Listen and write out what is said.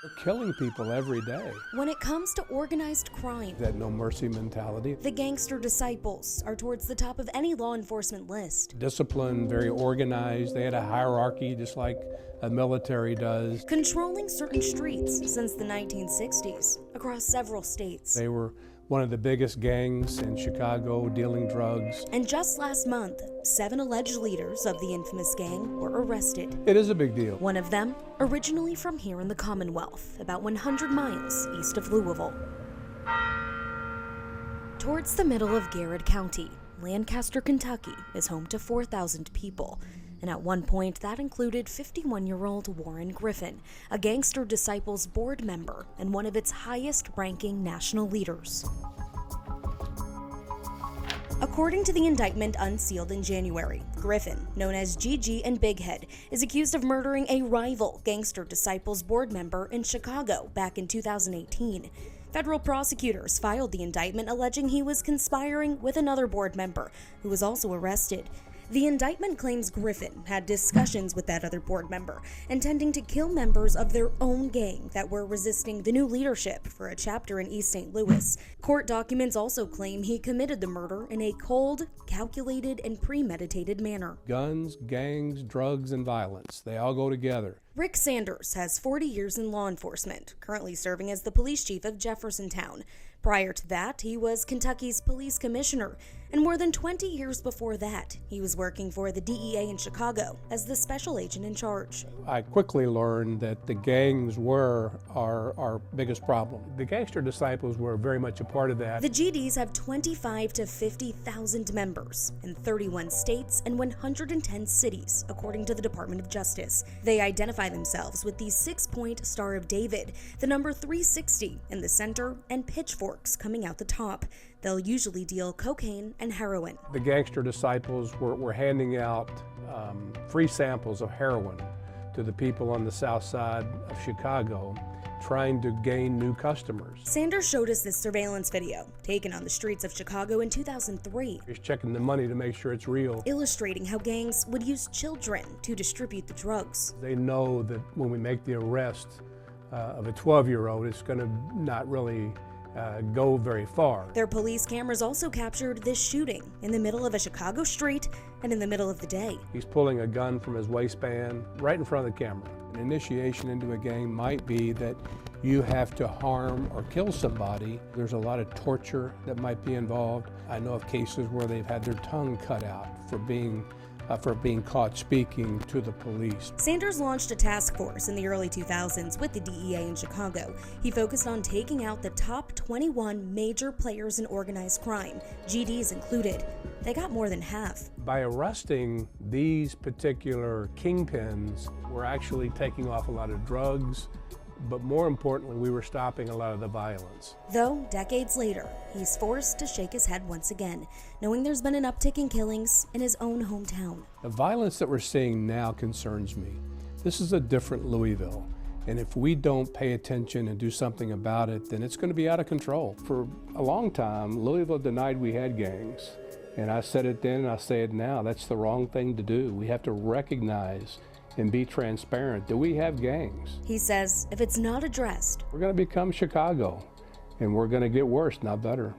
They're killing people every day. When it comes to organized crime, That no mercy mentality. the Gangster Disciples are towards the top of any law enforcement list. Discipline, very organized. They had a hierarchy just like a military does. Controlling certain streets since the 1960s across several states. They were one of the biggest gangs in Chicago dealing drugs. And just last month, 7 alleged leaders of the infamous gang were arrested. It is a big deal. One of them, originally from here in the Commonwealth, about 100 miles east of Louisville. Towards the middle of Garrett County, Lancaster, Kentucky is home to 4,000 people. And at one point, that included 51-year-old Warren Griffin, a Gangster Disciples board member and one of its highest-ranking national leaders. According to the indictment unsealed in January, Griffin, known as GG and Big Head, is accused of murdering a rival Gangster Disciples board member in Chicago back in 2018. Federal prosecutors filed the indictment alleging he was conspiring with another board member, who was also arrested. The indictment claims Griffin had discussions with that other board member, intending to kill members of their own gang that were resisting the new leadership for a chapter in East St. Louis. Court documents also claim he committed the murder in a cold, calculated, and premeditated manner. Guns, gangs, drugs, and violence, they all go together. Rick Sanders has 40 years in law enforcement, currently serving as the police chief of Jeffersontown. Prior to that, he was Kentucky's police commissioner, and more than 20 years before that, he was working for the DEA in Chicago as the special agent in charge. I quickly learned that the gangs were our biggest problem. The Gangster Disciples were very much a part of that. The GDs have 25 to 50,000 members in 31 states and 110 cities, according to the Department of Justice. They identify themselves with the 6-point Star of David, the number 360 in the center, and pitchforks coming out the top. They'll usually deal cocaine and heroin. The Gangster Disciples were handing out free samples of heroin to the people on the south side of Chicago, trying to gain new customers. Sanders showed us this surveillance video, taken on the streets of Chicago in 2003. He's checking the money to make sure it's real. Illustrating how gangs would use children to distribute the drugs. They know that when we make the arrest of a 12-year-old, it's going to not really go very far. Their police cameras also captured this shooting in the middle of a Chicago street and in the middle of the day. He's pulling a gun from his waistband right in front of the camera. An initiation into a gang might be that you have to harm or kill somebody. There's a lot of torture that might be involved. I know of cases where they've had their tongue cut out for being caught speaking to the police. Sanders launched a task force in the early 2000s with the DEA in Chicago. He focused on taking out the top 21 major players in organized crime, GDs included. They got more than half. By arresting these particular kingpins, we're actually taking off a lot of drugs, but more importantly, we were stopping a lot of the violence. Though, decades later, he's forced to shake his head once again, knowing there's been an uptick in killings in his own hometown. The violence that we're seeing now concerns me. This is a different Louisville, and if we don't pay attention and do something about it, then it's going to be out of control. For a long time, Louisville denied we had gangs, and I said it then and I say it now. That's the wrong thing to do. We have to recognize and be transparent that we have gangs. He says if it's not addressed, we're going to become Chicago, and we're going to get worse, not better.